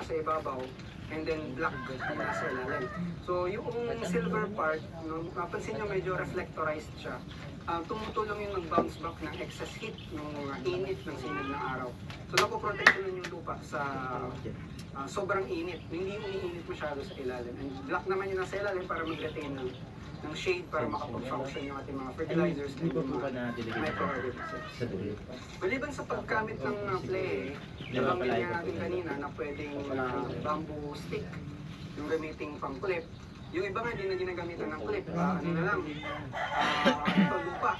nasa ibabaw, and then black yung nasa ilalim. So yung silver part, no, napansin nyo medyo reflectorized siya. Tumutulong yung mag-bounce back ng excess heat, ng init ng sinag ng araw. So napoproteksyonan yung lupa sa sobrang init, hindi umiinit masyado sa ilalim. And black naman yung nasa ilalim para mag-retain ng shade para makapag-function yung ating mga fertilizers and yung mga microorganisms. Maliban sa paggamit ng clay, nabanggit nga natin kanina na pwedeng bamboo stick, yung gamiting pang-clip. Yung iba nga hindi na ginagamitan ng clip, ano na lang, ito lupa.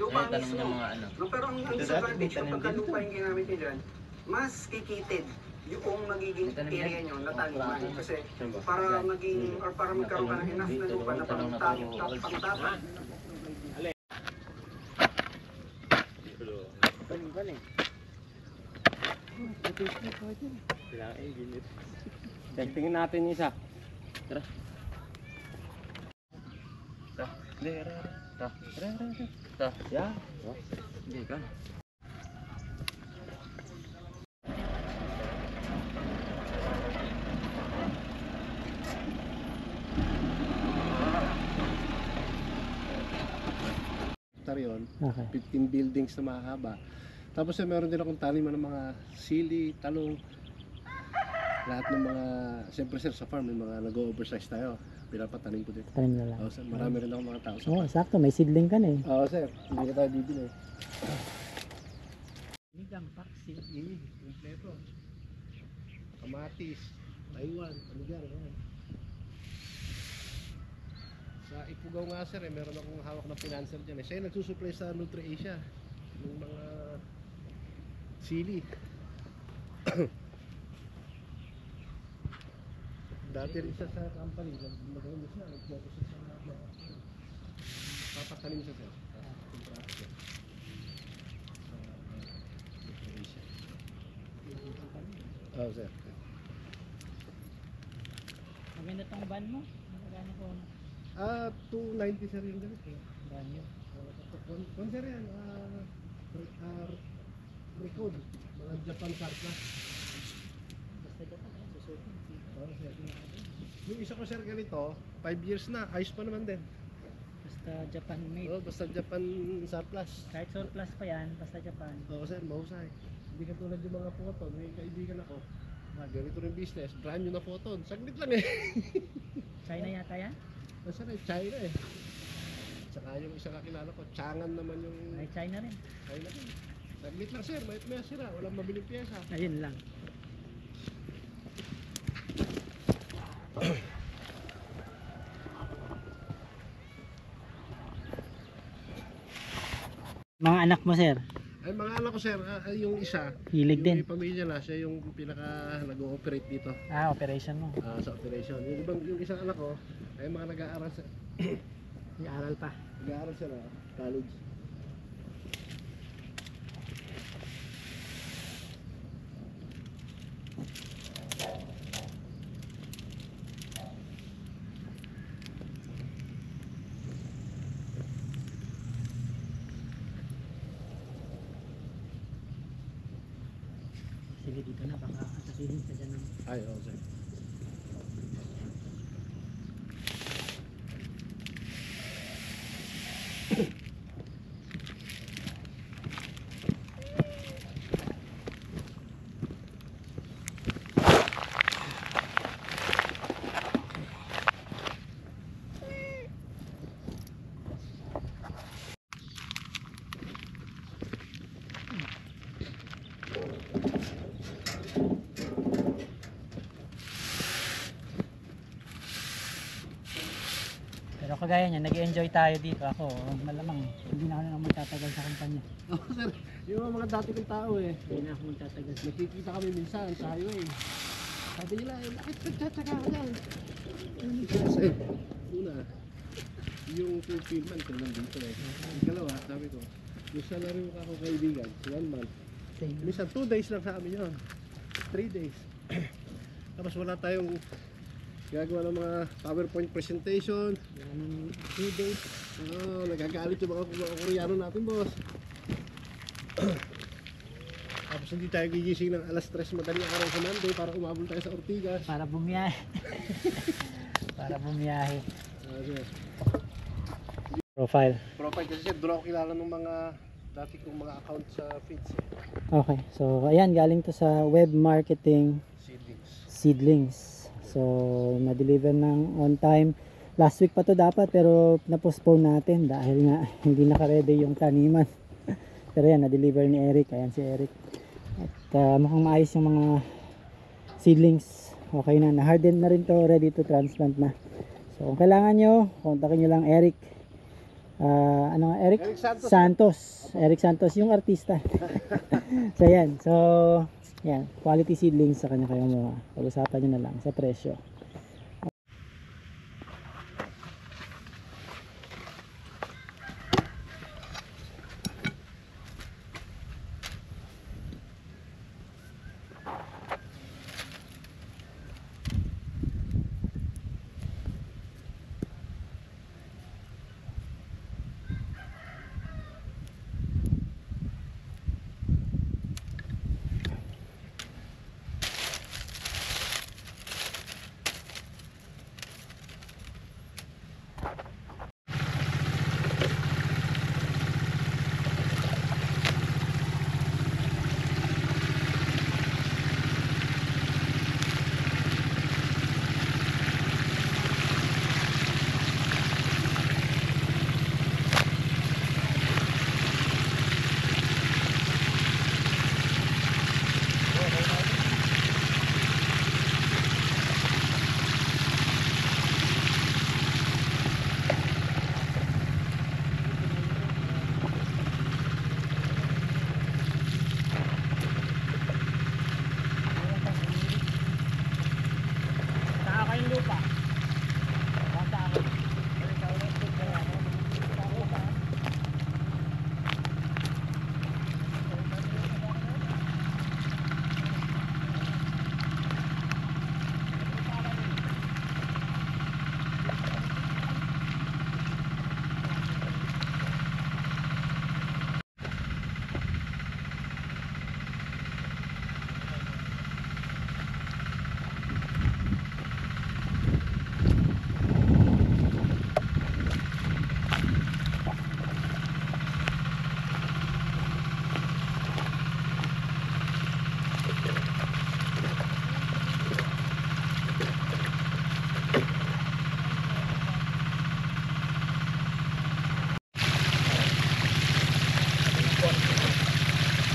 Lupa mismo. No, pero ang disadvantage yung pagka-lupa yung ginamit nyo dyan, mas kikitid yung magiging area nyo na taniman. Kasi para maging, or para magkaroon ka ng enough na lupa na pang-tapak. Tingnan natin isa. Tara. Ta. Ta. Ta. Ya. Hindi ka. Yun, Okay. 15 buildings na mahaba. Tapos meron din akong taniman ng mga sili, talong, lahat ng mga, siyempre sir sa farm may mga nag-oversize tayo, pinapatanim ko din. Tanim na lang. Sir, marami rin akong mga tao sa Oo, sakto. May seedling ka na eh. sir, hindi na tayo bibili. Ligang, paksi. Kompleto. Kamatis, Taiwan, ano dyan, Sa Ifugao nga sir, meron akong hawak na financer dyan. Siya yung nagsusupply sa Nutri-Asia yung mga sili. Dati rin siya sa company, nag-focus siya sa papatanim siya sir. Sa Nutri-Asia. Sir. Maganda tong van mo. Maganda ko. 290 sir yung ganito. Van yun. Kung sir yan, record, mga Japan surplus. Basta dapat susukin. Yung isa ko sir ganito, 5 years na, ayos pa naman din. Basta Japan made. Basta Japan surplus. Kahit surplus pa yan, basta Japan. Sir, mahusay. Hindi katulad yung mga photon, may kaibigan ako. Ganito rin business, brand new na photon. Saglit lang eh. China yata yan? Nasa na, China eh. Tsaka yung isa kakilala ko, Changan naman yung... Ay, China rin. China rin. Saglit lang sir, may sira, walang mabiling pyesa. Ayun lang. Mga anak mo sir? Ay mga anak ko sir, yung isa, Hilig yung din. may pamilya na, siya yung pinaka nag-ooperate dito. Operation mo. Sa operation. Yung isang anak ko, ay mga nag-aaral sa Nag-aaral pa. nag-aaral sila, college. Sige dito na, baka atakihin ka dyan ng... Ay, sir. Pero kagaya niya, nag-enjoy tayo dito. Ako, malamang, hindi na ako na magtatagal sa kumpanya. Sir, yung mga dati kong tao eh. Hindi na ako magtatagal. Nakikita kami minsan sa highway. Sabi nila, bakit nagtsatsaga ka dyan? Kasi, una, yung fulfillment ko nandito eh. Ikalawa, sabi ko, yung salary ko ako kaibigan, 1 month. Minsan 2 days lang sa amin yun. 3 days. Tapos wala tayong gagawa ng mga PowerPoint presentation. 2 days. Nagagalit yung mga Koreano natin, boss. Tapos hindi tayo gigising ng alas 3 madaling araw sa Monday para umabol tayo sa Ortigas. Para bumiyahe. Para bumiyahe. Okay. Profile. Profile kasi sir, doon ako kilala ng mga dati kong mga account sa feeds. Okay. So, ayan. Galing to sa web marketing Seedlings. seedlings. So, na-deliver ng on time. Last week pa to dapat pero na-postpone natin dahil nga hindi naka-ready yung taniman. Pero yan, na-deliver ni Eric. Ayan si Eric. At mukhang maayos yung mga seedlings. Okay na. Na-harden na rin to. Ready to transplant na. So, kung kailangan nyo, kontakin nyo lang Eric. Ano nga, Eric? Eric Santos. Santos. Eric Santos, yung artista. So, yan. So, yan. Quality seedlings sa kanya kayo mo. Pag-usapan nyo na lang sa presyo.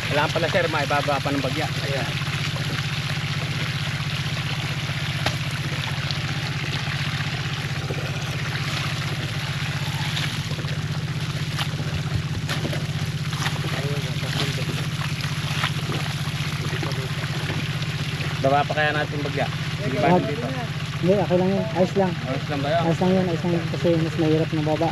Wala pala sir, maibaba pa ng bagya. Ayan. Baba pa kaya natin bagya? Hindi ba Wag. dito? Hindi, okay lang yun. Ayos lang. Ayos lang ba yun? Ayos lang yun. Ayos lang yun. Kasi mas mahirap na baba.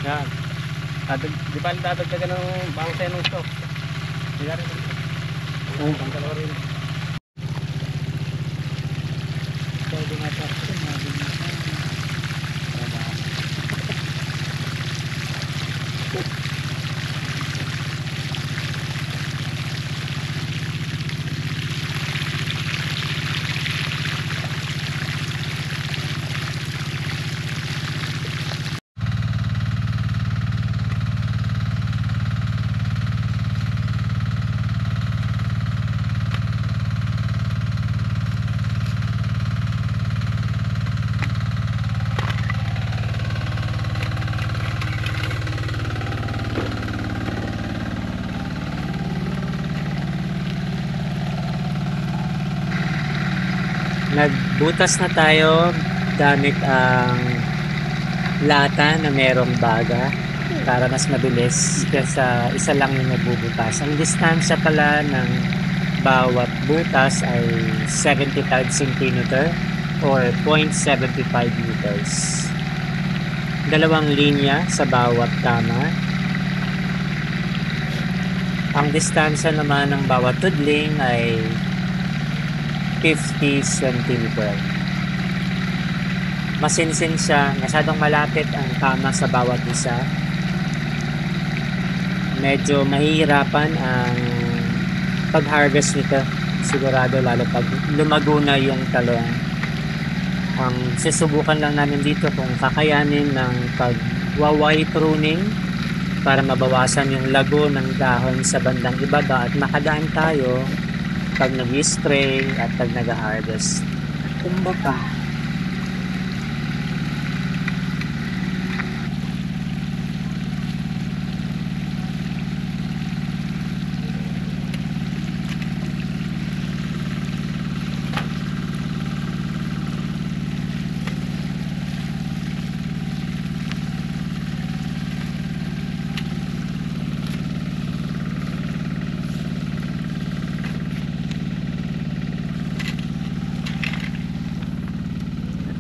Yan. Di ba dadagdagan ng bangsa ng stock? Hindi na rin. Ay. Ang dalawa rin. Pwede nga pa. Nagbutas na tayo gamit ang lata na merong baga para mas mabilis kasi isa lang yung nagbubutas. Ang distansya pala ng bawat butas ay 75 cm or 0.75 meters. Dalawang linya sa bawat tama. Ang distansya naman ng bawat tudling ay 50 cm. masinsin siya, masyadong malapit ang kama sa bawat isa. Medyo mahihirapan ang pag-harvest nito. Sigurado lalo pag lumago na yung talong. Susubukan lang namin dito kung kakayanin ng pag-waway pruning para mabawasan yung lago ng dahon sa bandang ibaba at makadaan tayo pag nag-spray at pag nag-harvest. Kumbaga,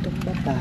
kumbaga.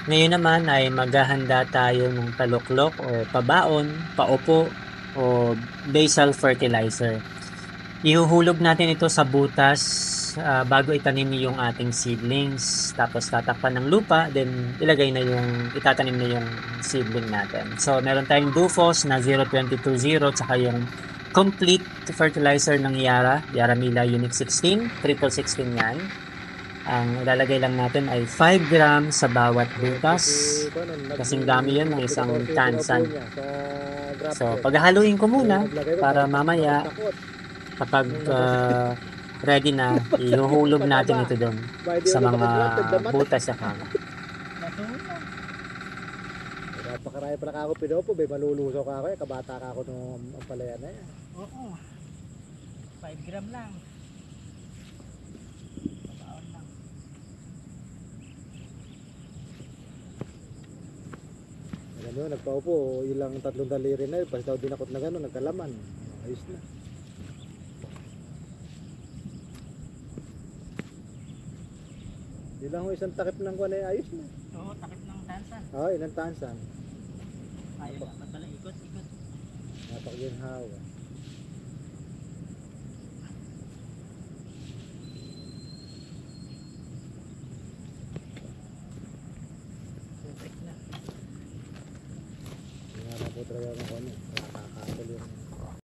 Ngayon naman ay maghahanda tayo ng taluklok o pabaon, paupo o basal fertilizer. Ihuhulog natin ito sa butas bago itanim yung ating seedlings. Tapos tatakpan ng lupa, then itatanim na yung seedling natin. So meron tayong Dufos na 0220 tsaka yung complete fertilizer ng Yara Mila Unique 16, triple 16 yan. Ang ilalagay lang natin ay 5 grams sa bawat butas. Kasing dami yan ng isang tansan. So, paghahaluin ko muna para mamaya kapag ready na, ihuhulog natin ito doon sa mga butas sa kama. Napakaraya pa na ako pinopo, may malulusaw ka ako, kabata ka ako nung ampalaya na yan. Oo. 5 gram lang. Ano, nagpaupo, ilang 3 daliri na yun, pas daw dinakot na gano'n, nagkalaman. Ayos na. Yun lang ho, isang takip ng kuwan ay ayos na. Oo, takip ng tansan. Oo, ilang tansan. Ayaw dapat pala ikot. Napakaginhaw. Hindi nga na po talaga ng kuwan eh.